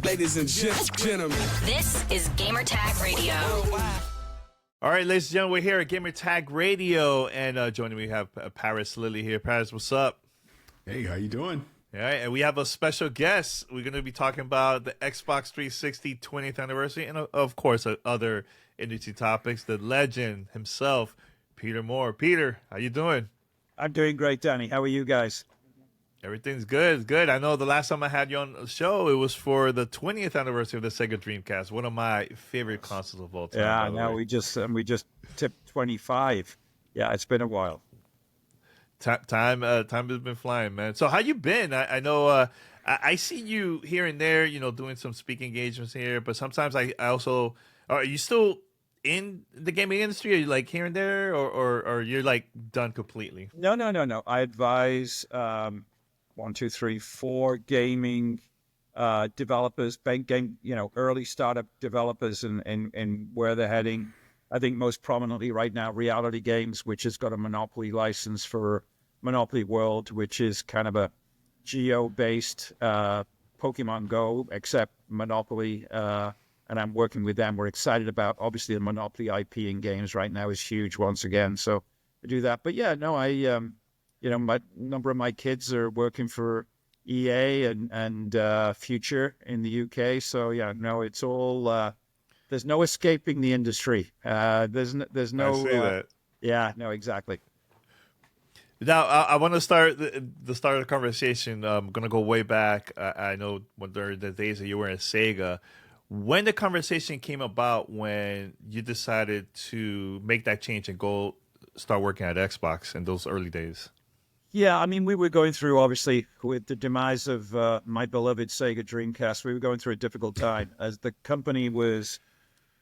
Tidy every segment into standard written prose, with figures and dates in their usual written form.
Ladies and gentlemen, this is Gamertag Radio. All right, ladies and gentlemen, we're here at Gamertag Radio, and joining me we have Paris Lilly here. Paris, what's up? Hey, how you doing? All right, and we have a special guest. We're going to be talking about the Xbox 360 20th anniversary and, of course, other industry topics. The legend himself, Peter Moore. Peter, how you doing? I'm doing great, Danny. How are you guys? Everything's good. Good. I know the last time I had you on the show, it was for the 20th anniversary of the Sega Dreamcast, one of my favorite consoles of all time. Yeah, now we just tipped 25. Yeah, it's been a while. Time has been flying, man. So how you been? I know I see you here and there, doing some speaking engagements here, but sometimes I also are you still in the gaming industry? Are you like here and there, or you're like done completely? No. I advise 4 gaming developers, early startup developers, and where they're heading. I think most prominently right now, Reality Games, which has got a Monopoly license for Monopoly World, which is kind of a geo-based Pokemon Go, except Monopoly. And I'm working with them. We're excited about, obviously, the Monopoly IP in games right now is huge once again. So I do that. But yeah, no, my number of my kids are working for EA and Future in the UK. So yeah, no, it's all. There's no escaping the industry. There's no. I see that. Yeah, no, exactly. Now, I want to start the start of the conversation. I'm going to go way back. I know when there were the days that you were at Sega. When the conversation came about when you decided to make that change and go start working at Xbox in those early days? Yeah, I mean, we were going through, obviously, with the demise of my beloved Sega Dreamcast, we were going through a difficult time as the company was.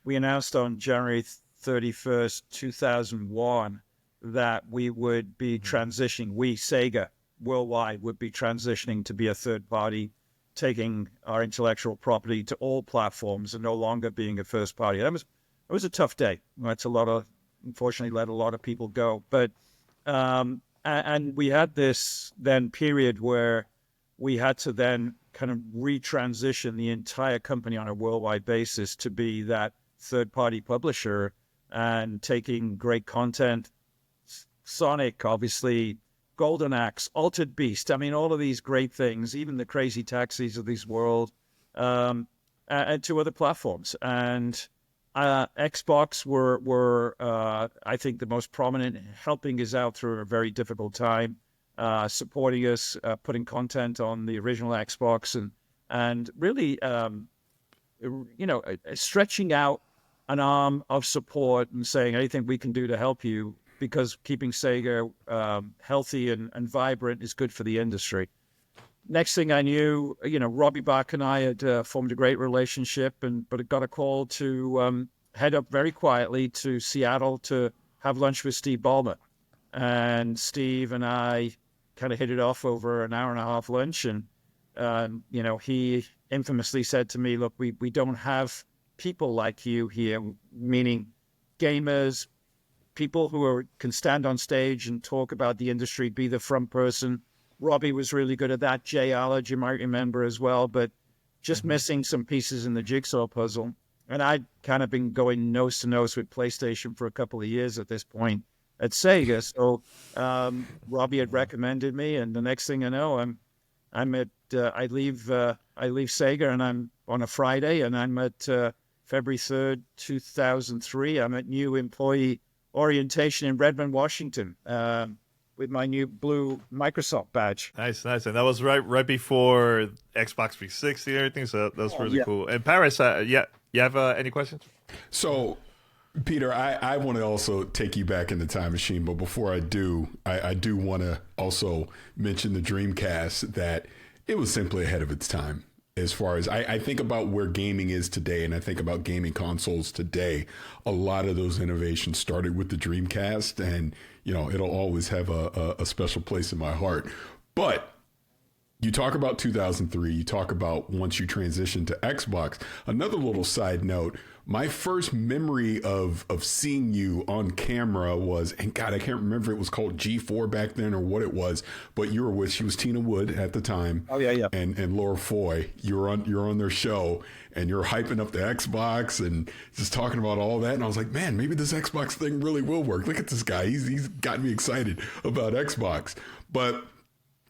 We announced on January 31st, 2001, that we would be transitioning, Sega worldwide, would be transitioning to be a third party, taking our intellectual property to all platforms and no longer being a first party. It was a tough day. That's unfortunately, let a lot of people go. But, and we had this then period where we had to then kind of retransition the entire company on a worldwide basis to be that third-party publisher and taking great content, Sonic, obviously, Golden Axe, Altered Beast. I mean, all of these great things, even the Crazy Taxis of this world, and to other platforms. And Xbox were I think, the most prominent, helping us out through a very difficult time, supporting us, putting content on the original Xbox, and really, stretching out an arm of support and saying anything we can do to help you, because keeping Sega healthy and vibrant is good for the industry. Next thing I knew, Robbie Bach and I had formed a great relationship, but it got a call to head up very quietly to Seattle to have lunch with Steve Ballmer. And Steve and I kind of hit it off over an hour and a half lunch. And, he infamously said to me, look, we don't have people like you here, meaning gamers, people who can stand on stage and talk about the industry, be the front person. Robbie was really good at that. Jay Allard, you might remember as well, but just missing some pieces in the jigsaw puzzle. And I'd kind of been going nose to nose with PlayStation for a couple of years at this point at Sega. So Robbie had recommended me, and the next thing I know, I leave Sega, and I'm on a Friday, and I'm at February 3rd, 2003. I'm at new employee orientation in Redmond, Washington, with my new blue Microsoft badge. Nice. And that was right before Xbox 360 and everything, so that's really cool. And Paris, you have any questions? So, Peter, I want to also take you back in the time machine, but before I do, I do want to also mention the Dreamcast, that it was simply ahead of its time. As far as I think about where gaming is today, and I think about gaming consoles today, a lot of those innovations started with the Dreamcast, and it'll always have a special place in my heart. But you talk about 2003, you talk about once you transition to Xbox. Another little side note, my first memory of seeing you on camera was, and God, I can't remember if it was called G4 back then or what it was, but you were with, she was Tina Wood at the time. Oh, yeah. And Laura Foy. You're on their show and you're hyping up the Xbox and just talking about all that. And I was like, man, maybe this Xbox thing really will work. Look at this guy. He's got me excited about Xbox. But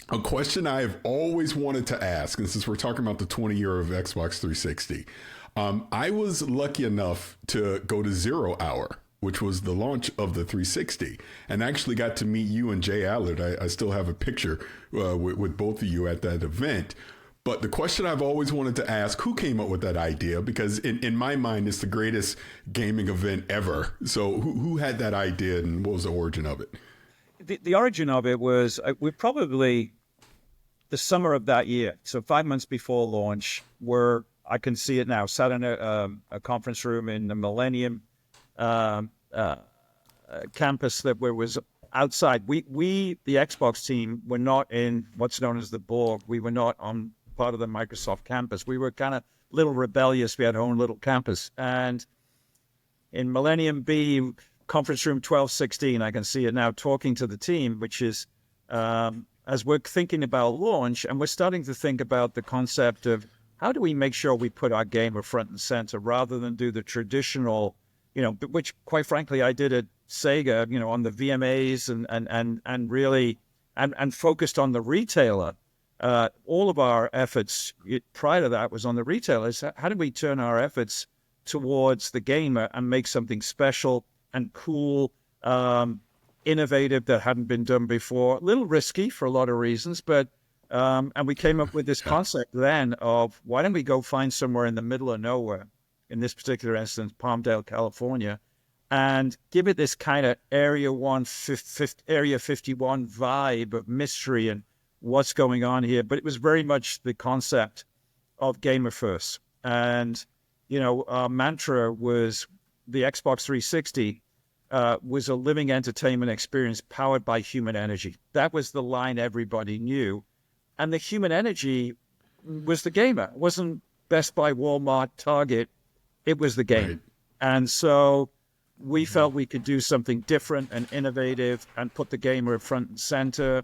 a question I've always wanted to ask, and since we're talking about the 20-year of Xbox 360, I was lucky enough to go to 0 Hour, which was the launch of the 360, and actually got to meet you and Jay Allard. I still have a picture with both of you at that event. But the question I've always wanted to ask, who came up with that idea? Because in my mind, it's the greatest gaming event ever. So who had that idea and what was the origin of it? The origin of it was we're probably the summer of that year. So 5 months before launch, I can see it now, sat in a conference room in the Millennium campus that was outside. We, the Xbox team, were not in what's known as the Borg. We were not on part of the Microsoft campus. We were kind of little rebellious. We had our own little campus. And in Millennium B, conference room 1216, I can see it now, talking to the team, which is as we're thinking about launch, and we're starting to think about the concept of how do we make sure we put our gamer front and center rather than do the traditional, which quite frankly I did at Sega, on the VMAs and really focused on the retailer. All of our efforts prior to that was on the retailers. How do we turn our efforts towards the gamer and make something special and cool, innovative that hadn't been done before? A little risky for a lot of reasons, but and we came up with this concept then of why don't we go find somewhere in the middle of nowhere, in this particular instance, Palmdale, California, and give it this kind of Area 51 vibe of mystery and what's going on here. But it was very much the concept of gamer first. And, our mantra was the Xbox 360 was a living entertainment experience powered by human energy. That was the line everybody knew. And the human energy was the gamer. It wasn't Best Buy, Walmart, Target. It was the game. Right. And so we felt we could do something different and innovative and put the gamer front and center.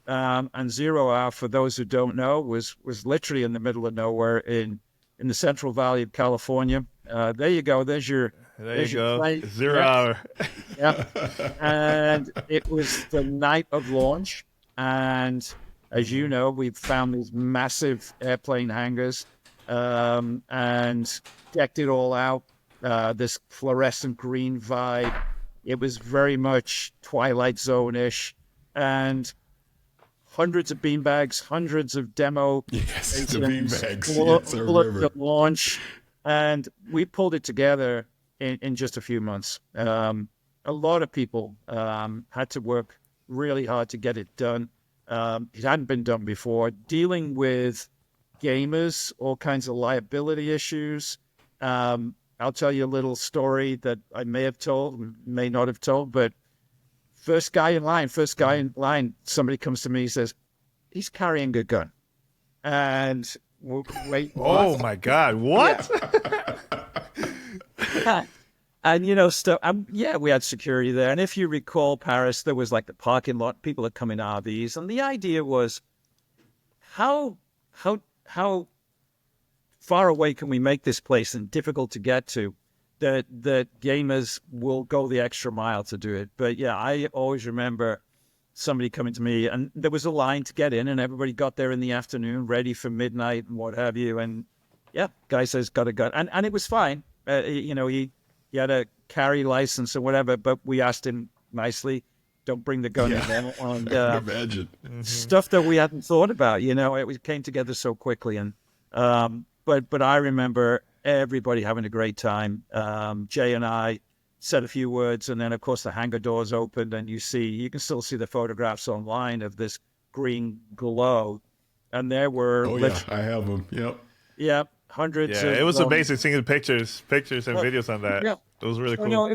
And 0 Hour, for those who don't know, was literally in the middle of nowhere in the Central Valley of California. There you go. There you go. Play. 0 Hour. Yeah. And it was the night of launch. And as you know, we found these massive airplane hangars and decked it all out. This fluorescent green vibe. It was very much Twilight Zone-ish. And hundreds of beanbags, hundreds of demo. Yes, the beanbags. All at the launch. And we pulled it together in just a few months. A lot of people had to work really hard to get it done. It hadn't been done before. Dealing with gamers, all kinds of liability issues. I'll tell you a little story that I may have told, may not have told, but first guy in line, somebody comes to me and says, he's carrying a gun. And wait. Oh, my God. What? Yeah. And, stuff. We had security there. And if you recall, Paris, there was like the parking lot, people that come in RVs. And the idea was, how far away can we make this place and difficult to get to that gamers will go the extra mile to do it? But yeah, I always remember somebody coming to me and there was a line to get in and everybody got there in the afternoon, ready for midnight and what have you. And yeah, guy says, got a gun. And it was fine. He had a carry license or whatever, but we asked him nicely, don't bring the gun in there. And, imagine. Stuff that we hadn't thought about, it came together so quickly. And but I remember everybody having a great time. Jay and I said a few words, and then, of course, the hangar doors opened, and you can still see the photographs online of this green glow. And there were... Oh, yeah, I have them. Yep. Yeah. Hundreds. Yeah, it was amazing seeing pictures and videos on that. Yeah. It was really cool.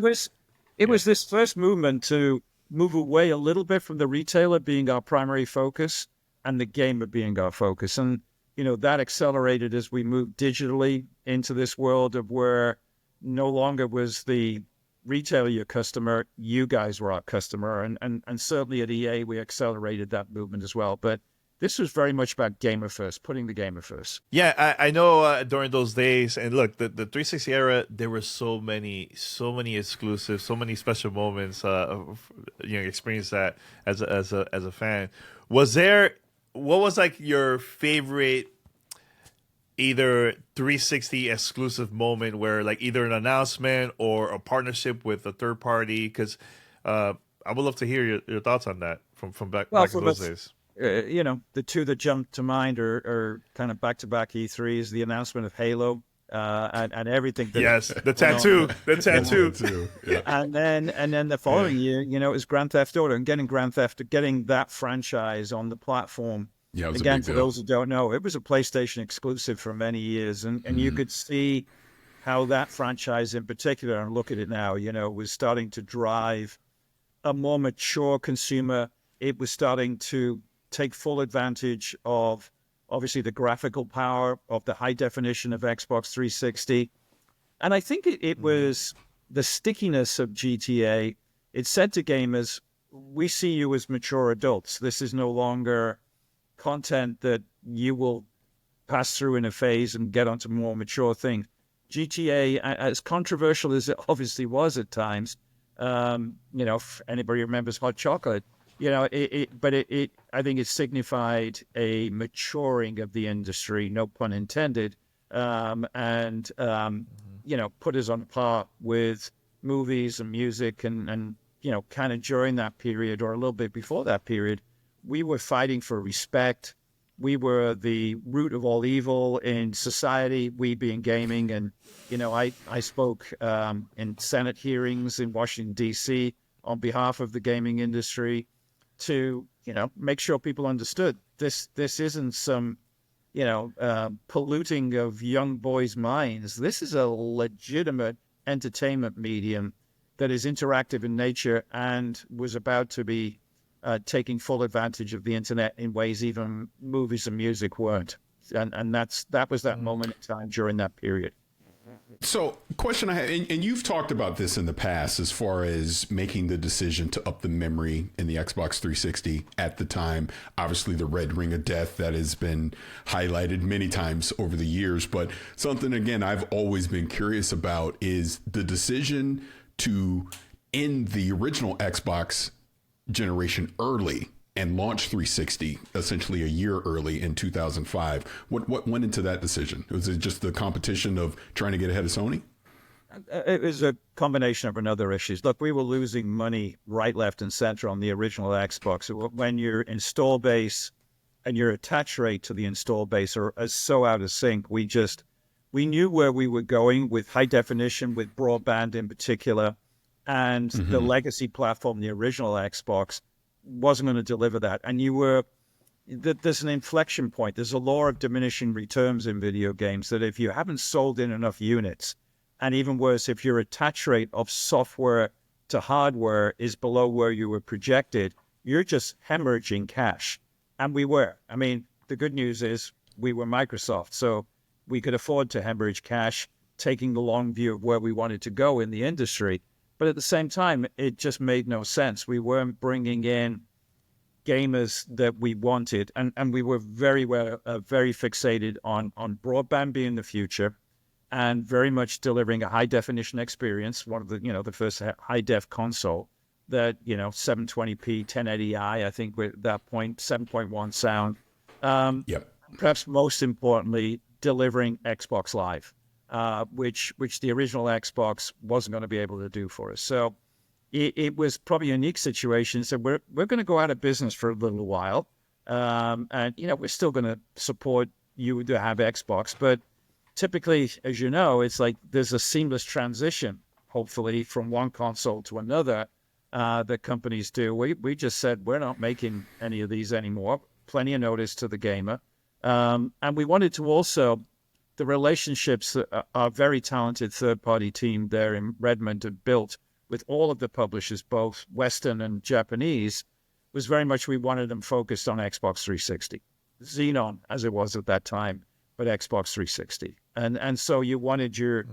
It was this first movement to move away a little bit from the retailer being our primary focus and the gamer being our focus. And, that accelerated as we moved digitally into this world of where no longer was the retailer your customer, you guys were our customer. And certainly at EA, we accelerated that movement as well. But this was very much about gamer first, putting the gamer first. Yeah, I know during those days, and look, the 360 era, there were so many exclusives, so many special moments. Experience that as a fan. What was like your favorite either 360 exclusive moment where like either an announcement or a partnership with a third party? Because I would love to hear your thoughts on that from back in those days. The two that jump to mind are kind of back-to-back E3s, the announcement of Halo and everything. Yes, the tattoo. Yeah. And then the following year, it was Grand Theft Auto, and getting that franchise on the platform. Yeah, it was again, a big for deal. those who don't know, it was a PlayStation exclusive for many years, and you could see how that franchise in particular, and look at it now, was starting to drive a more mature consumer. It was starting to take full advantage of, obviously, the graphical power of the high definition of Xbox 360. And I think it was the stickiness of GTA. It said to gamers, we see you as mature adults. This is no longer content that you will pass through in a phase and get onto more mature things. GTA, as controversial as it obviously was at times, if anybody remembers Hot Chocolate, but I think it signified a maturing of the industry, no pun intended, and put us on par with movies and music and kind of during that period or a little bit before that period, we were fighting for respect. We were the root of all evil in society, we being gaming. And, I spoke in Senate hearings in Washington, D.C. on behalf of the gaming industry to, make sure people understood this isn't some, polluting of young boys' minds. This is a legitimate entertainment medium that is interactive in nature and was about to be taking full advantage of the internet in ways even movies and music weren't. And that was that moment in time during that period. So, question I have, and you've talked about this in the past as far as making the decision to up the memory in the Xbox 360 at the time. Obviously, the red ring of death that has been highlighted many times over the years. But something, again, I've always been curious about is the decision to end the original Xbox generation early and launch 360 essentially a year early in 2005. What went into that decision? Was it just the competition of trying to get ahead of Sony? It was a combination of other issues. Look, we were losing money right, left, and center on the original Xbox. When your install base and your attach rate to the install base are so out of sync, we knew where we were going with high definition, with broadband in particular, and the legacy platform, the original Xbox, wasn't going to deliver that. And there's an inflection point. There's a law of diminishing returns in video games that if you haven't sold in enough units, and even worse, if your attach rate of software to hardware is below where you were projected, you're just hemorrhaging cash. And we were. I mean, the good news is we were Microsoft, so we could afford to hemorrhage cash, taking the long view of where we wanted to go in the industry. But at the same time, it just made no sense. We weren't bringing in gamers that we wanted, and we were very fixated on broadband being the future, and very much delivering a high definition experience. One of the first high def console that 720p 1080i. I think at that point 7.1 sound. Yep. Perhaps most importantly, delivering Xbox Live. Which the original Xbox wasn't going to be able to do for us. So it was probably a unique situation. So we're going to go out of business for a little while. And, we're still going to support you to have Xbox. But typically, as you know, it's like there's a seamless transition, hopefully, from one console to another that companies do. We just said we're not making any of these anymore. Plenty of notice to the gamer. And we wanted to also... The relationships that our very talented third-party team there in Redmond had built with all of the publishers, both Western and Japanese, was very much we wanted them focused on Xbox 360. Xenon, as it was at that time, but Xbox 360. And so you wanted your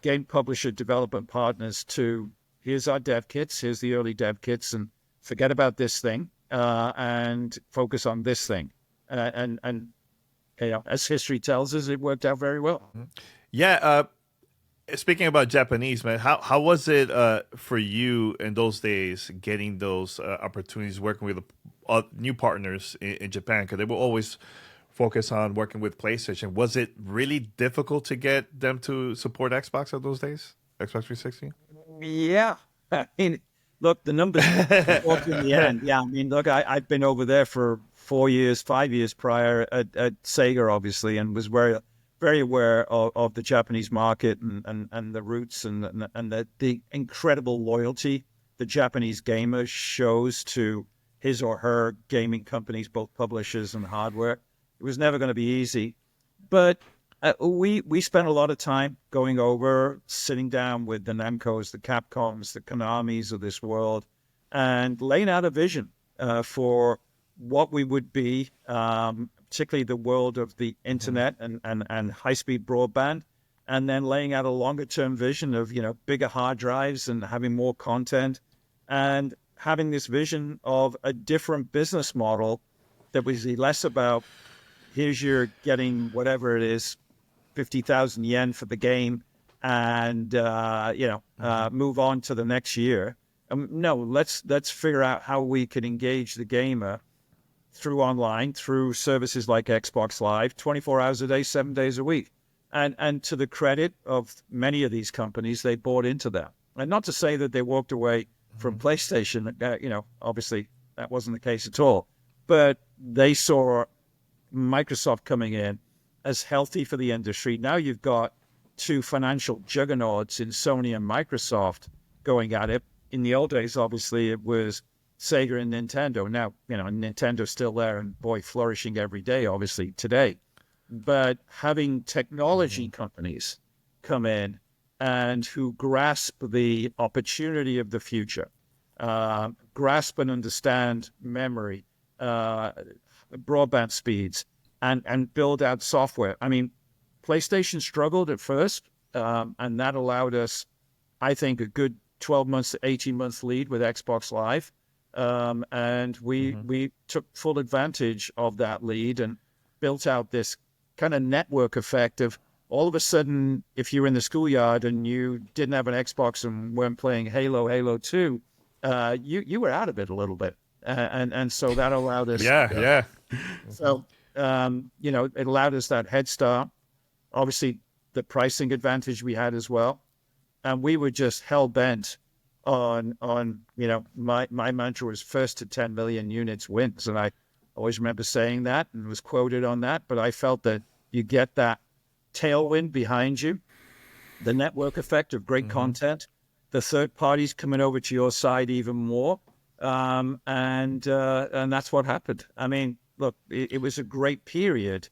game publisher development partners to, here's our dev kits, here's the early dev kits, and forget about this thing and focus on this thing. And you know, as history tells us, it worked out very well. Yeah. Speaking about Japanese, man, how was it for you in those days getting those opportunities working with new partners in Japan? Because they were always focused on working with PlayStation. Was it really difficult to get them to support Xbox in those days? Xbox 360? Yeah. I mean, look, the numbers worked in the end. Yeah, I mean, look, I've been over there for 5 years prior at Sega, obviously, and was very aware of the Japanese market and the roots and the incredible loyalty the Japanese gamer shows to his or her gaming companies, both publishers and hardware. It was never going to be easy, but we spent a lot of time going over, sitting down with the Namcos, the Capcoms, the Konamis of this world, and laying out a vision for what we would be, particularly the world of the internet and high-speed broadband, and then laying out a longer-term vision of, you know, bigger hard drives and having more content, and having this vision of a different business model that was less about, here's your getting whatever it is, 50,000 yen for the game, and move on to the next year. No, let's figure out how we can engage the gamer through online, through services like Xbox Live, 24 hours a day, 7 days a week. And to the credit of many of these companies, they bought into that. And not to say that they walked away from PlayStation, obviously that wasn't the case at all. But they saw Microsoft coming in as healthy for the industry. Now you've got two financial juggernauts in Sony and Microsoft going at it. In the old days, obviously, it was Sega and Nintendo. Now, Nintendo's still there and, boy, flourishing every day, obviously, today. But having technology companies come in and who grasp the opportunity of the future, grasp and understand memory, broadband speeds, and build out software. I mean, PlayStation struggled at first, and that allowed us, I think, a good 12 months to 18 months lead with Xbox Live. And we took full advantage of that lead and built out this kind of network effect of all of a sudden, if you're in the schoolyard and you didn't have an Xbox and weren't playing Halo 2, you were out of it a little bit. And so that allowed us. Yeah. So, it allowed us that head start. Obviously, the pricing advantage we had as well. And we were just hell-bent on my mantra was first to 10 million units wins. And I always remember saying that and was quoted on that. But I felt that you get that tailwind behind you, the network effect of great content, the third parties coming over to your side even more. And that's what happened. I mean, look, it was a great period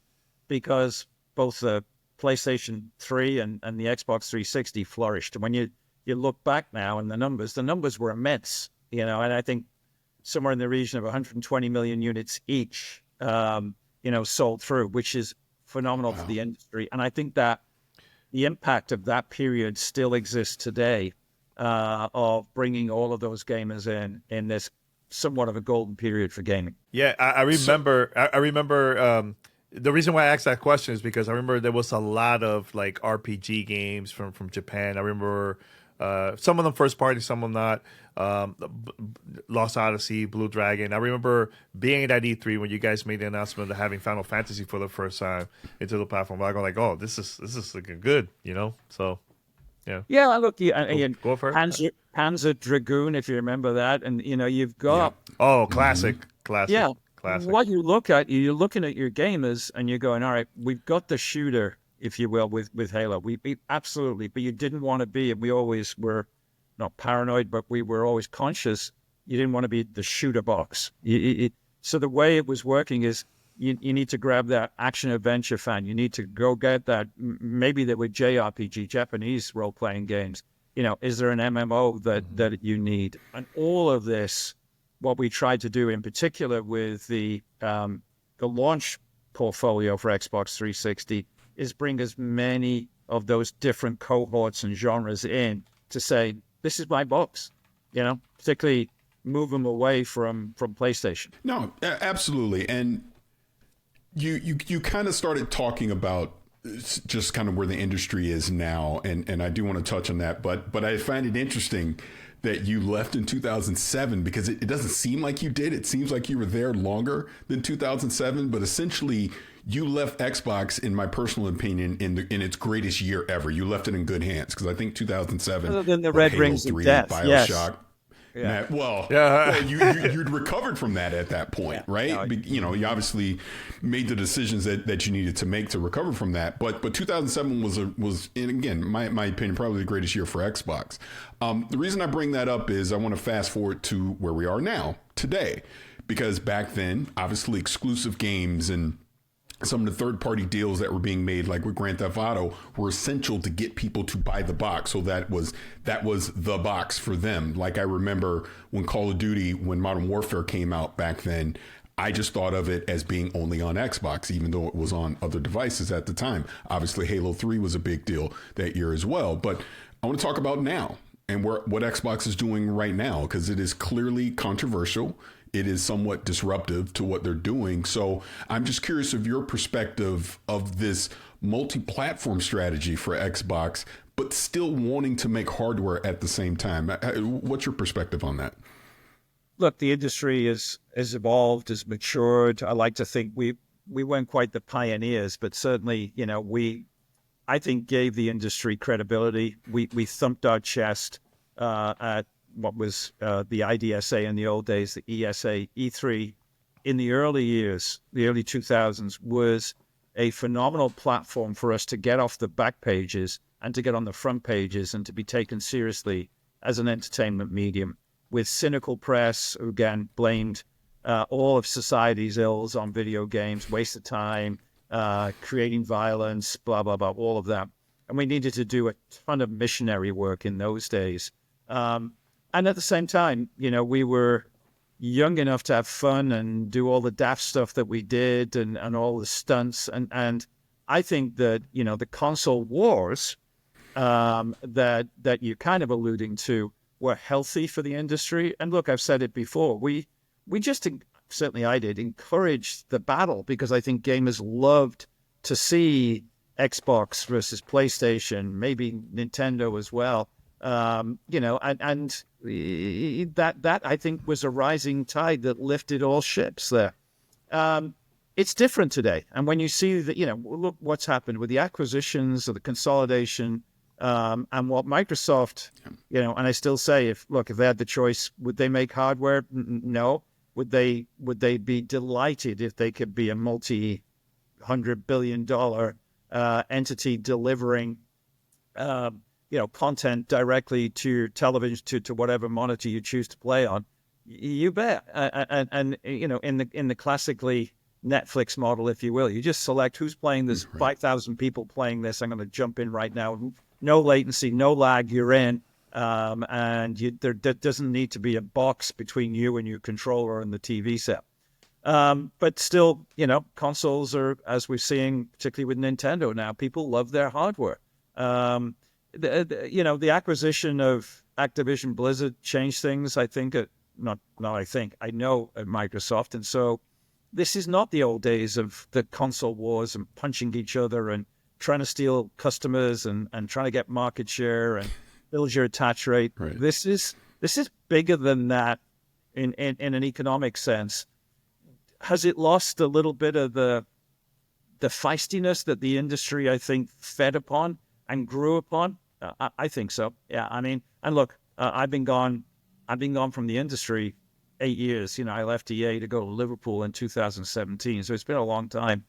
because both the PlayStation 3 and the Xbox 360 flourished. And when you look back now and the numbers were immense, and I think somewhere in the region of 120 million units each, sold through, which is phenomenal for the industry. And I think that the impact of that period still exists today, of bringing all of those gamers in this somewhat of a golden period for gaming. Yeah, I remember. I remember. The reason why I asked that question is because I remember there was a lot of like RPG games from Japan. I remember some of them first party, some of them not. Lost Odyssey, Blue Dragon. I remember being at E3 when you guys made the announcement of having Final Fantasy for the first time into the platform. I go like, oh, this is looking good, So, yeah. Yeah, look, Go for it. Panzer Dragoon, if you remember that, and you've got classic. Yeah. Classic. What you look at, you're looking at your gamers and you're going, all right, we've got the shooter, if you will, with Halo. We absolutely, but you didn't want to be, and we always were not paranoid, but we were always conscious. You didn't want to be the shooter box. So the way it was working is you need to grab that action adventure fan. You need to go get that. Maybe there were JRPG, Japanese role-playing games. Is there an MMO that you need? And all of this what we tried to do in particular with the launch portfolio for Xbox 360 is bring as many of those different cohorts and genres in to say, this is my box, particularly move them away from PlayStation. No, absolutely. And you kind of started talking about just kind of where the industry is now. And I do want to touch on that. But I find it interesting that you left in 2007 because it doesn't seem like you did. It seems like you were there longer than 2007. But essentially, you left Xbox, in my personal opinion, in its greatest year ever. You left it in good hands because I think 2007. Other than the Red Halo Rings 3, of Death, BioShock. yes. Yeah. Well, you'd recovered from that at that point, right? You obviously made the decisions that you needed to make to recover from that. But 2007 was, and again, my opinion, probably the greatest year for Xbox. The reason I bring that up is I want to fast forward to where we are now, today, because back then, obviously, exclusive games and some of the third-party deals that were being made, like with Grand Theft Auto, were essential to get people to buy the box. So that was the box for them. Like I remember when Call of Duty, when Modern Warfare came out back then, I just thought of it as being only on Xbox, even though it was on other devices at the time. Obviously, Halo 3 was a big deal that year as well. But I want to talk about now and what Xbox is doing right now, because it is clearly controversial. It is somewhat disruptive to what they're doing. So I'm just curious of your perspective of this multi-platform strategy for Xbox, but still wanting to make hardware at the same time. What's your perspective on that? Look, the industry has evolved, has matured. I like to think we weren't quite the pioneers, but certainly, I think gave the industry credibility. We thumped our chest at what was the IDSA in the old days, the ESA, E3 in the early years, the early 2000s, was a phenomenal platform for us to get off the back pages and to get on the front pages and to be taken seriously as an entertainment medium. With cynical press, who again blamed all of society's ills on video games, waste of time, creating violence, blah, blah, blah, all of that. And we needed to do a ton of missionary work in those days. And at the same time, we were young enough to have fun and do all the daft stuff that we did and all the stunts. And I think that, the console wars that you're kind of alluding to were healthy for the industry. And look, I've said it before. We just, certainly I did, encourage the battle because I think gamers loved to see Xbox versus PlayStation, maybe Nintendo as well. And that I think was a rising tide that lifted all ships there. It's different today. And when you see that, look what's happened with the acquisitions or the consolidation, and what Microsoft, and I still say, if they had the choice, would they make hardware? No. Would they be delighted if they could be a multi-$100 billion entity delivering content directly to your television, to whatever monitor you choose to play on? You bet. And in the classically Netflix model, if you will, you just select who's playing this. Right. 5,000 people playing this. I'm going to jump in right now. No latency, no lag. You're in, and there doesn't need to be a box between you and your controller and the TV set. But still, consoles are, as we're seeing, particularly with Nintendo now, people love their hardware. The acquisition of Activision Blizzard changed things, I think, I know at Microsoft. And so this is not the old days of the console wars and punching each other and trying to steal customers and trying to get market share and build your attach rate. Right. This is bigger than that in an economic sense. Has it lost a little bit of the feistiness that the industry, I think, fed upon and grew upon? I think so. Yeah. I mean, and look, I've been gone from the industry 8 years. I left EA to go to Liverpool in 2017. So it's been a long time.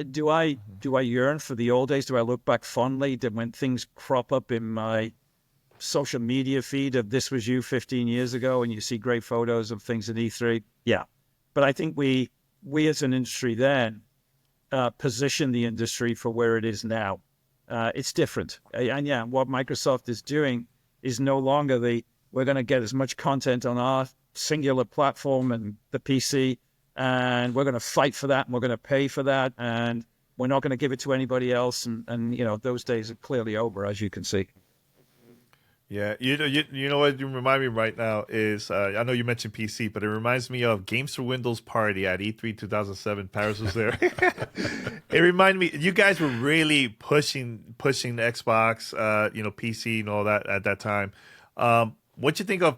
Do I yearn for the old days? Do I look back fondly to when things crop up in my social media feed of this was you 15 years ago and you see great photos of things at E3? Yeah. But I think we as an industry then position the industry for where it is now. It's different. And yeah, what Microsoft is doing is no longer we're going to get as much content on our singular platform and the PC, and we're going to fight for that, and we're going to pay for that, and we're not going to give it to anybody else. And those days are clearly over, as you can see. Yeah, you know what you remind me right now is I know you mentioned PC, but it reminds me of Games for Windows party at E3 2007. Paris was there. It reminded me you guys were really pushing the Xbox, PC and all that at that time. What you think of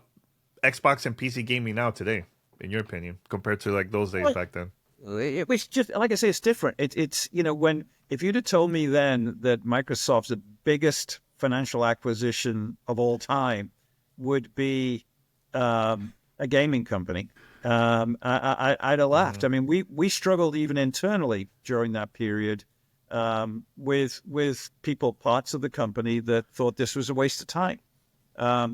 Xbox and PC gaming now today, in your opinion, compared to like those days back then? It was just like I say, it's different. It's if you'd have told me then that Microsoft's the biggest financial acquisition of all time would be a gaming company, I'd have laughed. I mean, we struggled even internally during that period with people, parts of the company that thought this was a waste of time.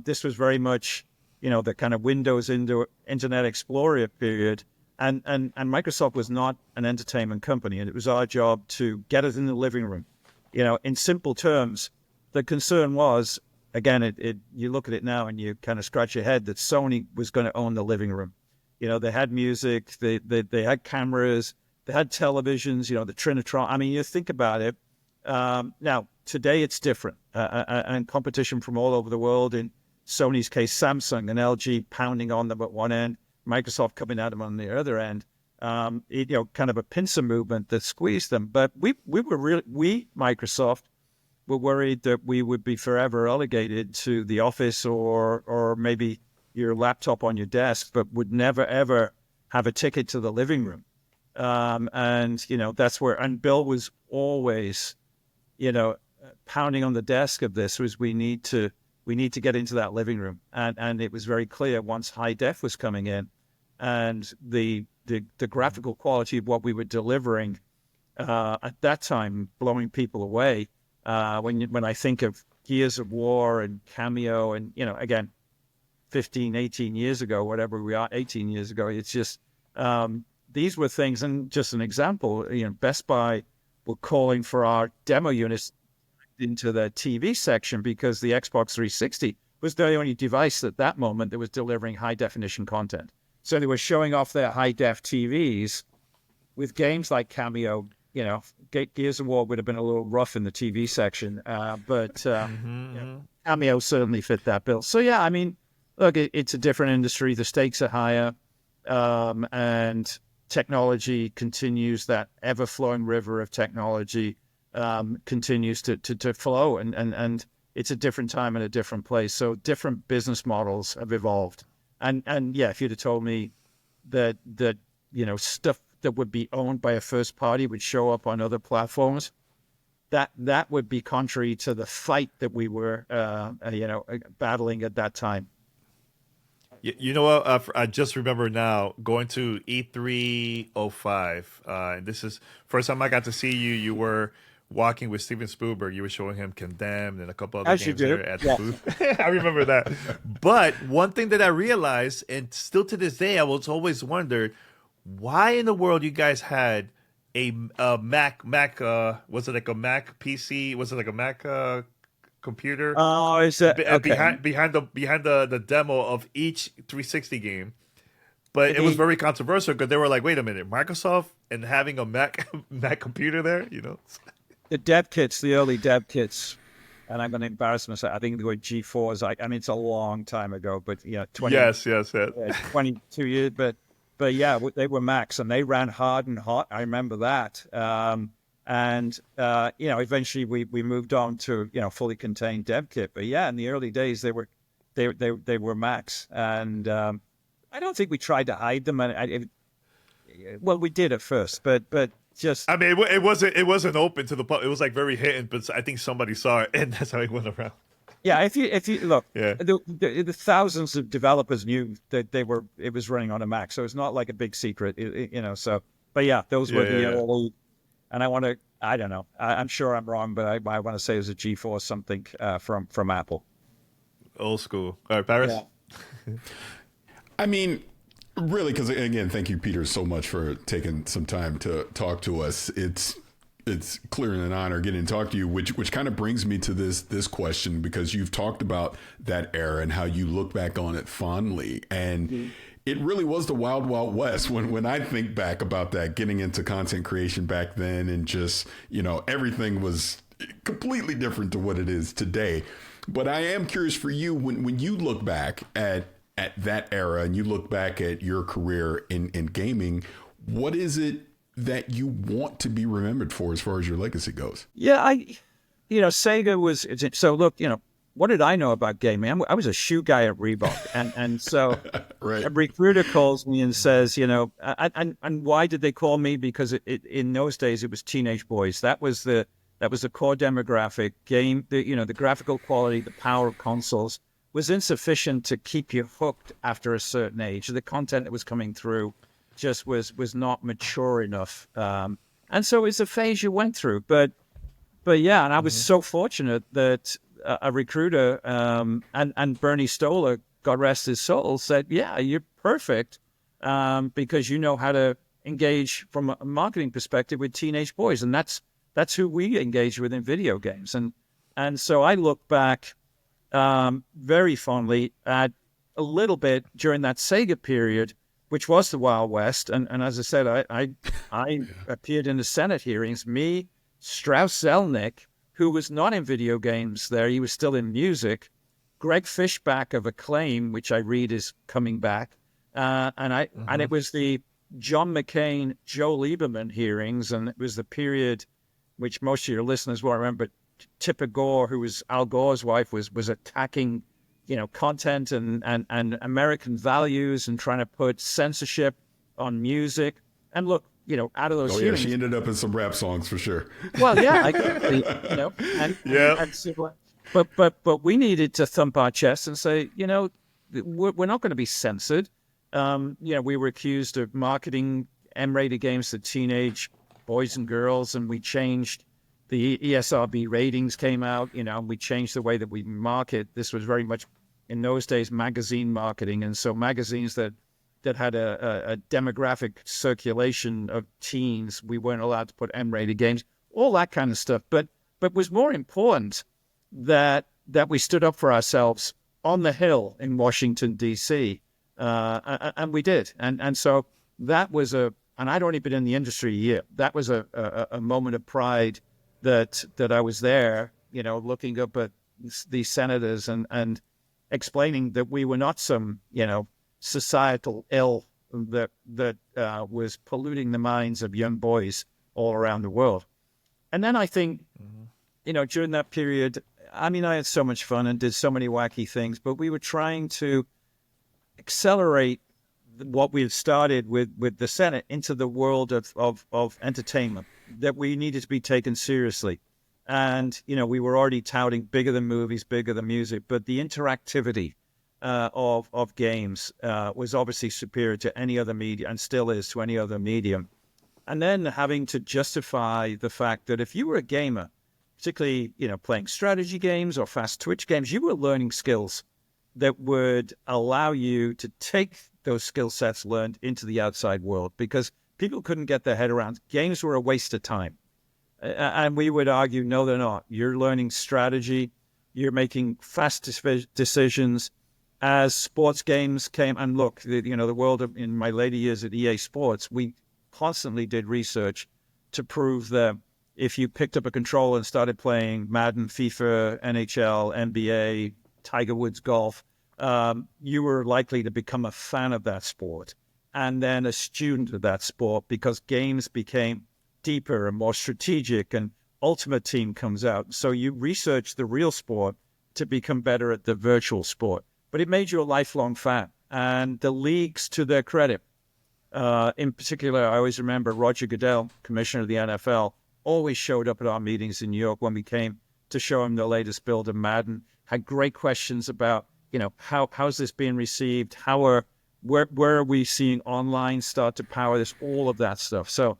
This was very much, the kind of Windows into Internet Explorer period. And Microsoft was not an entertainment company, and it was our job to get it in the living room. In simple terms, the concern was, again, you look at it now and you kind of scratch your head that Sony was going to own the living room. They had music, they had cameras, they had televisions, the Trinitron. I mean, you think about it. Now, today it's different, and competition from all over the world. In Sony's case, Samsung and LG pounding on them at one end, Microsoft coming at them on the other end. Kind of a pincer movement that squeezed them. But Microsoft, were worried that we would be forever relegated to the office or maybe your laptop on your desk, but would never, ever have a ticket to the living room. That's where, and Bill was always, pounding on the desk of this was we need to get into that living room. And it was very clear once high def was coming in and the graphical quality of what we were delivering at that time, blowing people away. When I think of Gears of War and Cameo and, again, 15, 18 years ago, whatever we are, 18 years ago, it's just, these were things, and just an example, Best Buy were calling for our demo units into the TV section because the Xbox 360 was the only device at that moment that was delivering high definition content. So they were showing off their high def TVs with games like Cameo. Gears of War would have been a little rough in the TV section, but Cameo certainly fit that bill. So, yeah, I mean, look, it's a different industry. The stakes are higher, and technology continues, that ever-flowing river of technology continues to flow, and it's a different time and a different place. So different business models have evolved. And yeah, if you'd have told me that stuff that would be owned by a first party would show up on other platforms, that would be contrary to the fight that we were, battling at that time. You know what? I just remember now going to E305. And this is first time I got to see you. You were walking with Steven Spielberg. You were showing him Condemned and a couple other games there at the booth. I remember that. But one thing that I realized, and still to this day, I was always wondered, why in the world you guys had a Mac? Was it like a Mac PC? Was it like a Mac computer? Oh, is that okay? behind the demo of each 360 game? But it was very controversial because they were like, "Wait a minute, Microsoft and having a Mac computer there?" The dev kits, the early dev kits, and I'm going to embarrass myself. I think they were G4s. I mean, it's a long time ago, but 22 years, But yeah, they were Macs and they ran hard and hot. I remember that. Eventually we moved on to, fully contained dev kit. But yeah, in the early days, they were Macs. And I don't think we tried to hide them. Well, we did at first, but just. I mean, it wasn't open to the public. It was like very hidden, but I think somebody saw it and that's how it went around. Yeah, if you look, the thousands of developers knew that it was running on a Mac, so it's not like a big secret, So, but yeah, those were the early. And I don't know. I'm sure I'm wrong, but I want to say it was a G4 something from Apple. Old school. All right, Paris. Yeah. I mean, really, because again, thank you, Peter, so much for taking some time to talk to us. It's clear and an honor getting to talk to you, which kind of brings me to this question, because you've talked about that era and how you look back on it fondly. And it really was the wild, wild west when I think back about that, getting into content creation back then, and just, everything was completely different to what it is today. But I am curious for you, when you look back at that era and you look back at your career in gaming, what is it that you want to be remembered for as far as your legacy goes? Yeah, Sega was, so look, what did I know about gaming? I was a shoe guy at Reebok. And so right. a recruiter calls me and says, and why did they call me? Because in those days, it was teenage boys. That was the core demographic. The graphical quality, the power of consoles was insufficient to keep you hooked after a certain age. The content that was coming through just was not mature enough. And so it's a phase you went through. But yeah, and I was so fortunate that a recruiter and Bernie Stoller, God rest his soul, said, yeah, you're perfect because you know how to engage from a marketing perspective with teenage boys. And that's who we engage with in video games. And so I look back very fondly at a little bit during that Sega period, which was the Wild West. And as I said, I appeared in the Senate hearings. Me, Strauss Zelnick, who was not in video games there, he was still in music. Greg Fishback of Acclaim, which I read is coming back. And it was the John McCain, Joe Lieberman hearings. And it was the period which most of your listeners will remember. Tipper Gore, who was Al Gore's wife, was attacking, content and American values and trying to put censorship on music. And look, out of those hearings, she ended up in some rap songs for sure. Well, yeah, but we needed to thump our chests and say, we're not going to be censored. We were accused of marketing M-rated games to teenage boys and girls, and we changed. The ESRB ratings came out, we changed the way that we market. This was very much, in those days, magazine marketing. And so magazines that had a demographic circulation of teens, we weren't allowed to put M-rated games, all that kind of stuff. But was more important that we stood up for ourselves on the Hill in Washington, D.C., and we did. And so that was and I'd only been in the industry a year. That was a moment of pride that I was there, looking up at these senators and explaining that we were not some, societal ill that was polluting the minds of young boys all around the world. And then I think, during that period, I had so much fun and did so many wacky things, but we were trying to accelerate what we had started with the Senate into the world of entertainment, that we needed to be taken seriously. And, we were already touting bigger than movies, bigger than music, but the interactivity of games was obviously superior to any other media, and still is to any other medium. And then having to justify the fact that if you were a gamer, particularly, playing strategy games or fast twitch games, you were learning skills that would allow you to take those skill sets learned into the outside world, because people couldn't get their head around games were a waste of time. And we would argue, no, they're not. You're learning strategy. You're making fast decisions. As sports games came, and look, the world in my later years at EA Sports, we constantly did research to prove that if you picked up a controller and started playing Madden, FIFA, NHL, NBA, Tiger Woods golf, you were likely to become a fan of that sport and then a student of that sport, because games became deeper and more strategic, and Ultimate Team comes out. So you research the real sport to become better at the virtual sport. But it made you a lifelong fan. And the leagues, to their credit, in particular, I always remember Roger Goodell, commissioner of the NFL, always showed up at our meetings in New York when we came to show him the latest build of Madden, had great questions about, how's this being received? Where are we seeing online start to power this? All of that stuff. So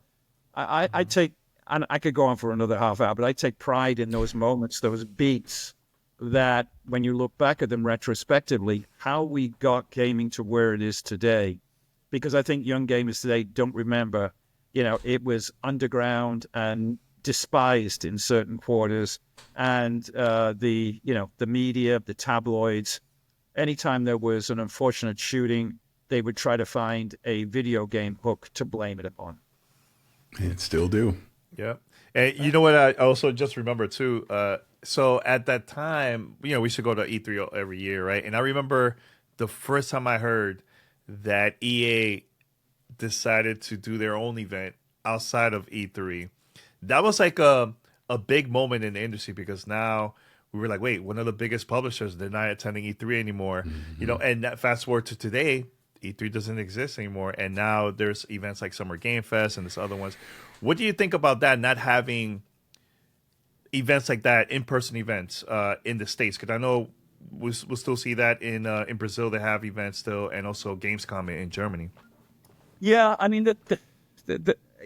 I take, and I could go on for another half hour, but I take pride in those moments, those beats, that when you look back at them retrospectively, how we got gaming to where it is today. Because I think young gamers today don't remember, it was underground and despised in certain quarters, and the media, the tabloids, anytime there was an unfortunate shooting, they would try to find a video game hook to blame it upon. And still do. Yeah. And you know what? I also just remember too. So at that time, we used to go to E3 every year, right? And I remember the first time I heard that EA decided to do their own event outside of E3. That was like a big moment in the industry, because now we were like, wait, one of the biggest publishers, they're not attending E3 anymore. And that fast forward to today, E3 doesn't exist anymore. And now there's events like Summer Game Fest and this other ones. What do you think about that, not having events like that, in-person events in the States? Because I know we'll still see that in Brazil. They have events still, and also Gamescom in Germany. Yeah, I mean, the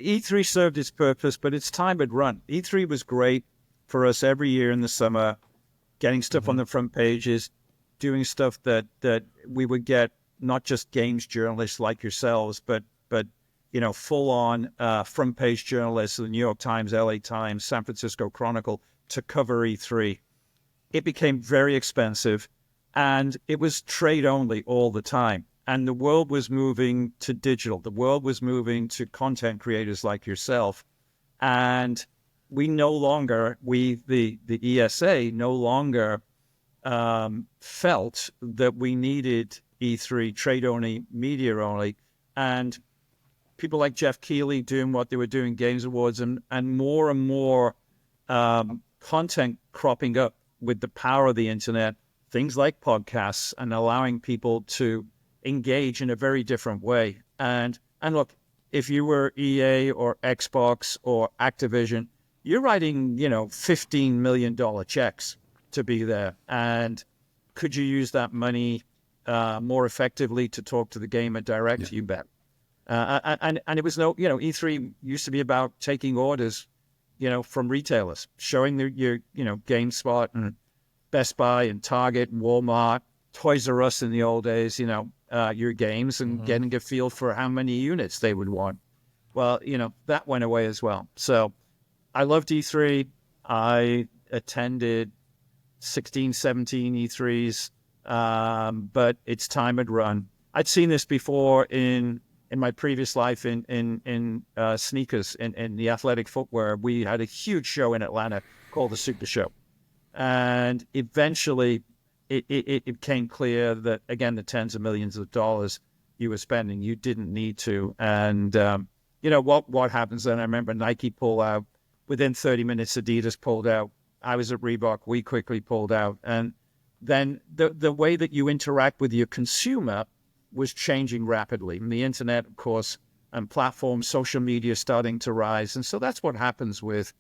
E3 served its purpose, but its time had run. E3 was great for us every year in the summer, getting stuff on the front pages, doing stuff that we would get not just games journalists like yourselves, but full-on front-page journalists of the New York Times, LA Times, San Francisco Chronicle to cover E3. It became very expensive, and it was trade-only all the time. And the world was moving to digital. The world was moving to content creators like yourself. And we no longer, the ESA, no longer felt that we needed E3 trade-only, media-only. And people like Jeff Keighley doing what they were doing, Games Awards, and more content cropping up with the power of the internet, things like podcasts, and allowing people to engage in a very different way. And look, if you were EA or Xbox or Activision, you're writing, $15 million checks to be there. And could you use that money more effectively to talk to the gamer direct? Yeah. You bet. And it was E3 used to be about taking orders, from retailers, showing your GameSpot and Best Buy and Target and Walmart, Toys R Us in the old days, your games, and getting a feel for how many units they would want. Well, that went away as well. So I loved E3. I attended 16, 17 E3s, but its time had run. I'd seen this before in my previous life in sneakers, in the athletic footwear. We had a huge show in Atlanta called the Super Show. And eventually it became clear that, again, the tens of millions of dollars you were spending, you didn't need to. And, what happens then? I remember Nike pulled out. Within 30 minutes, Adidas pulled out. I was at Reebok. We quickly pulled out. And then the way that you interact with your consumer was changing rapidly. And the internet, of course, and platforms, social media starting to rise. And so that's what happens with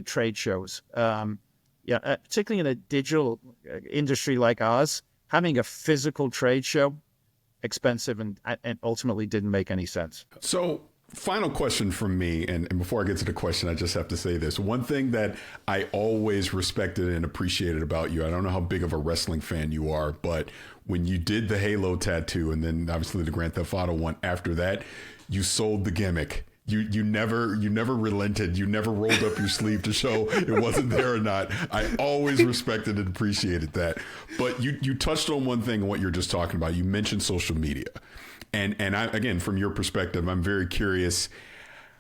trade shows. Particularly in a digital industry like ours, having a physical trade show, expensive and ultimately didn't make any sense. So, final question from me, and before I get to the question, I just have to say this. One thing that I always respected and appreciated about you, I don't know how big of a wrestling fan you are, but when you did the Halo tattoo and then obviously the Grand Theft Auto one after that, you sold the gimmick. You never relented. You never rolled up your sleeve to show it wasn't there or not. I always respected and appreciated that. But you touched on one thing, what you're just talking about. You mentioned social media. And I, again, from your perspective, I'm very curious.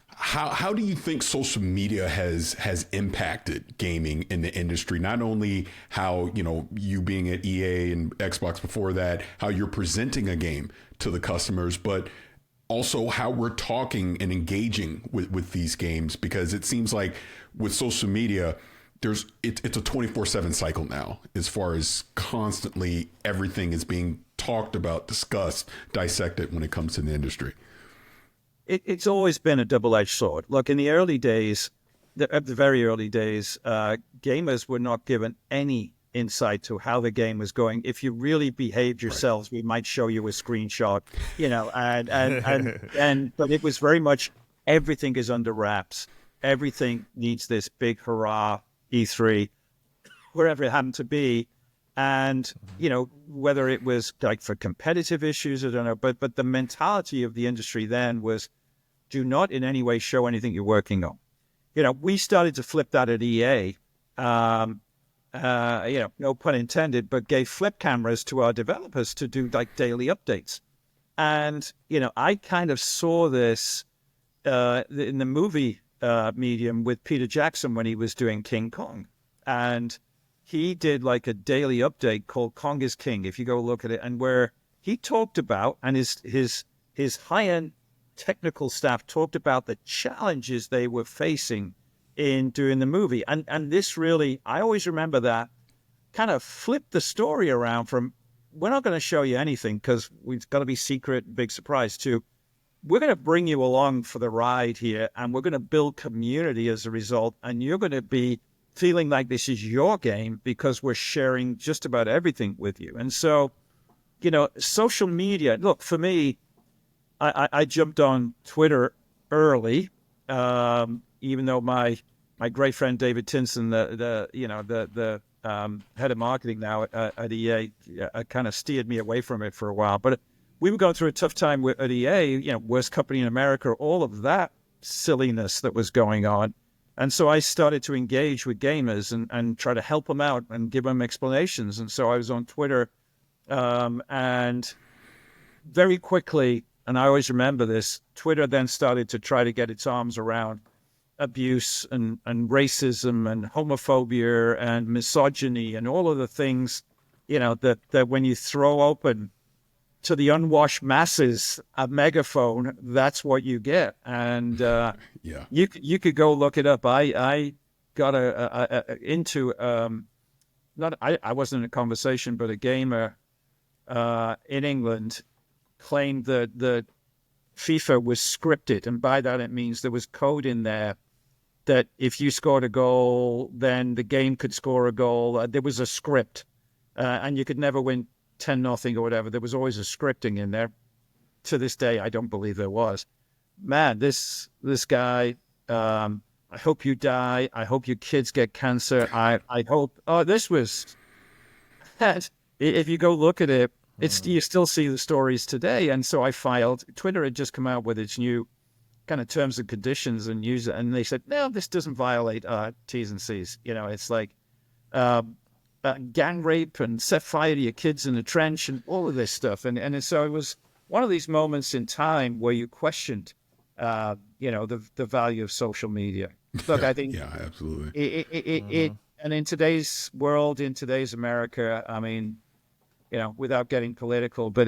How do you think social media has impacted gaming in the industry? Not only how, you being at EA and Xbox before that, how you're presenting a game to the customers, but also how we're talking and engaging with these games, because it seems like with social media, it's a 24/7 cycle now, as far as constantly everything is being talked about, discussed, dissected when it comes to the industry. It's always been a double-edged sword. Look, in the early days, at the very early days, gamers were not given any insight to how the game was going. If you really behaved yourselves, right, we might show you a screenshot, but it was very much everything is under wraps. Everything needs this big hurrah E3, wherever it happened to be. And, whether it was like for competitive issues, I don't know, but the mentality of the industry then was, do not in any way show anything you're working on. We started to flip that at EA, no pun intended, but gave flip cameras to our developers to do like daily updates. And, I kind of saw this in the movie medium with Peter Jackson when he was doing King Kong. And he did like a daily update called Kong is King, if you go look at it, and where he talked about, and his high-end technical staff talked about the challenges they were facing in doing the movie. And this really, I always remember that, kind of flipped the story around from, we're not going to show you anything because we've got to be secret, big surprise, to we're going to bring you along for the ride here, and we're going to build community as a result, and you're going to be feeling like this is your game because we're sharing just about everything with you. And so, social media, look, for me, I jumped on Twitter early, even though my great friend David Tinson, the head of marketing now at EA, kind of steered me away from it for a while. But we were going through a tough time at EA, worst company in America, all of that silliness that was going on. And so I started to engage with gamers and try to help them out and give them explanations. And so I was on Twitter, and very quickly, and I always remember this, Twitter then started to try to get its arms around abuse and racism and homophobia and misogyny and all of the things, that when you throw open to the unwashed masses a megaphone, that's what you get. And you could go look it up. I got into I wasn't in a conversation, but a gamer in England claimed that FIFA was scripted, and by that it means there was code in there that if you scored a goal, then the game could score a goal. There was a script, and you could never win 10-0 or whatever. There was always a scripting in there. To this day, I don't believe there was. Man, this guy, I hope you die. I hope your kids get cancer. I hope, this was, if you go look at it, you still see the stories today. And so I filed. Twitter had just come out with its new kind of terms and conditions and and they said, no, this doesn't violate T's and C's. It's like gang rape and set fire to your kids in the trench and all of this stuff. And so it was one of these moments in time where you questioned, the value of social media. Look, I think, yeah, absolutely. It and in today's world, in today's America, I mean, without getting political, but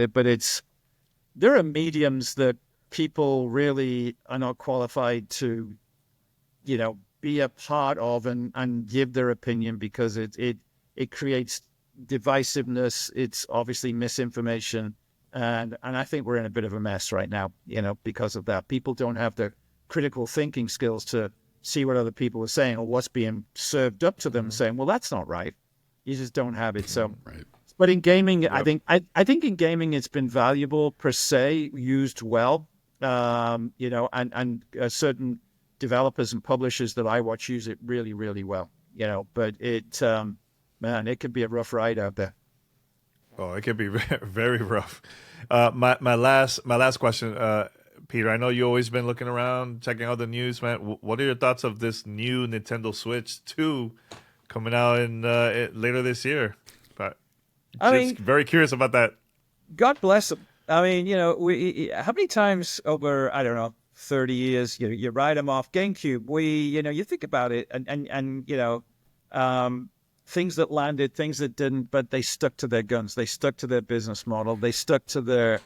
there are mediums that people really are not qualified to, be a part of and give their opinion, because it creates divisiveness. It's obviously misinformation. And I think we're in a bit of a mess right now, because of that. People don't have the critical thinking skills to see what other people are saying or what's being served up to them, saying, well, that's not right. You just don't have it. So, right. But in gaming, yep. I think in gaming it's been valuable per se, used well. And certain developers and publishers that I watch use it really, really well. But it could be a rough ride out there. Oh, it could be very rough. My last question, Peter. I know you've always been looking around, checking out the news, man. What are your thoughts of this new Nintendo Switch 2 coming out in later this year? Very curious about that. God bless them. I mean, how many times over, I don't know, 30 years, you write them off. GameCube, you think about it, and things that landed, things that didn't, but they stuck to their guns. They stuck to their business model. They stuck to their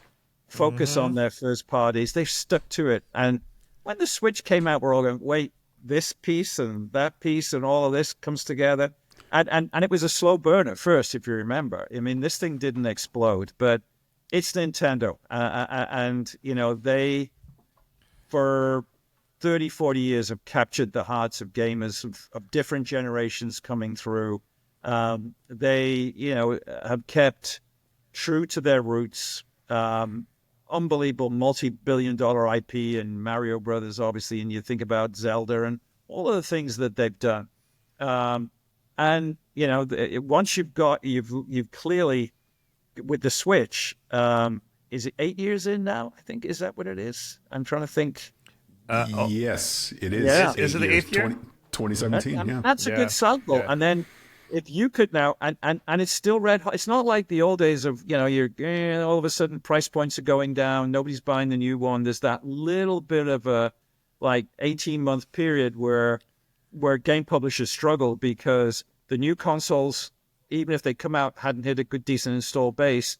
focus on their first parties. They stuck to it. And when the Switch came out, we're all going, wait, this piece and that piece and all of this comes together. And it was a slow burn at first, if you remember. I mean, this thing didn't explode, but it's Nintendo. And they, for 30, 40 years, have captured the hearts of gamers of different generations coming through. They, have kept true to their roots. Unbelievable multi-billion-dollar IP and Mario Brothers, obviously, and you think about Zelda and all of the things that they've done. And once you've clearly, with the Switch, is it 8 years in now? I think, is that what it is? I'm trying to think. Yes, it is. Yeah. Is it the 8th year? 2017, yeah. That's a good cycle. Yeah. And then if you could now, and it's still red hot. It's not like the old days of, you're all of a sudden price points are going down. Nobody's buying the new one. There's that little bit of a 18-month period where game publishers struggle because the new consoles, even if they come out, hadn't hit a good, decent install base,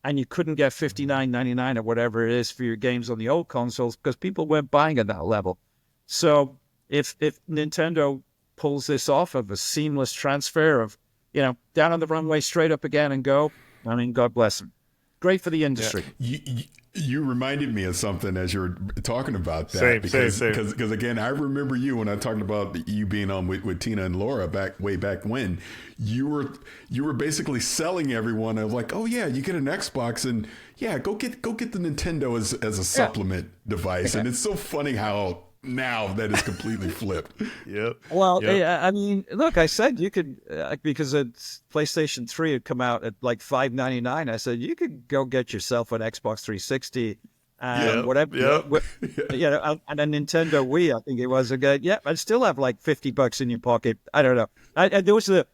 and you couldn't get $59.99 or whatever it is for your games on the old consoles because people weren't buying at that level. So if Nintendo pulls this off of a seamless transfer of, down on the runway, straight up again and go, I mean, God bless them. Great for the industry. Yeah. You reminded me of something as you were talking about that. Same. Because again, I remember you when I talked about you being on with Tina and Laura way back when you were basically selling everyone of like, oh yeah, you get an Xbox and yeah, go get the Nintendo as a supplement device. And it's so funny how now that is completely flipped. Yep. Well, Yep. I mean, look, I said you could, because PlayStation 3 had come out at like $5.99. I said, you could go get yourself an Xbox 360 and whatever, and a Nintendo Wii, I think it was. I'd still have like $50 in your pocket. I don't know. And those are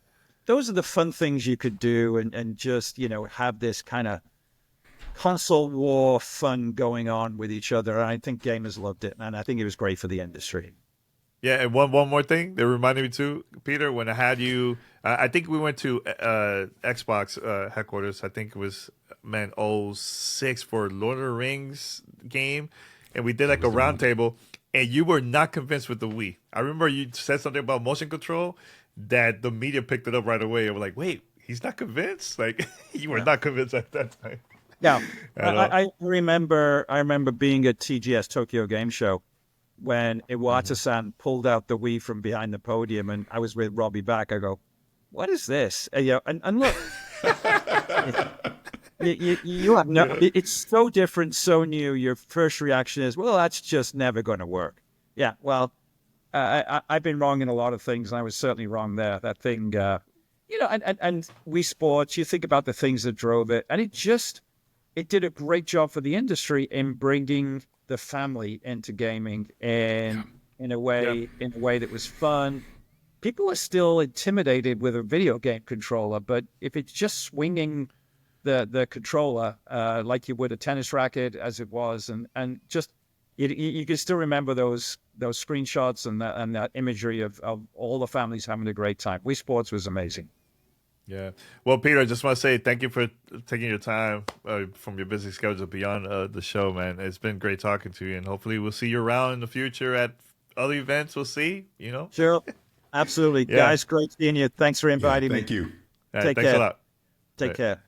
the fun things you could do and just, have this kind of console war fun going on with each other. And I think gamers loved it, and I think it was great for the industry. Yeah, and one more thing that reminded me too, Peter, when I had you, I think we went to Xbox headquarters. I think it was '06 for Lord of the Rings game, and we did like a round table, and you were not convinced with the Wii. I remember you said something about motion control that the media picked it up right away. And we're like, wait, he's not convinced? Like you were not convinced at that time. Yeah, I remember being at TGS Tokyo Game Show when Iwata-san pulled out the Wii from behind the podium, and I was with Robbie back. I go, "What is this?" And look, you have no. It's so different, so new. Your first reaction is, "Well, that's just never going to work." Yeah, well, I've been wrong in a lot of things, and I was certainly wrong there. That thing, and Wii Sports. You think about the things that drove it, and it did a great job for the industry in bringing the family into gaming and in a way that was fun. People are still intimidated with a video game controller, but if it's just swinging the controller like you would a tennis racket as it was, and just you can still remember those screenshots and that imagery of all the families having a great time. Wii Sports was amazing. Yeah. Well, Peter, I just want to say thank you for taking your time from your busy schedule beyond the show, man. It's been great talking to you, and hopefully we'll see you around in the future at other events. We'll see, Sure. Absolutely. Yeah. Guys, great seeing you. Thanks for inviting me. Thank you. All right, Take thanks care. a lot. Take care.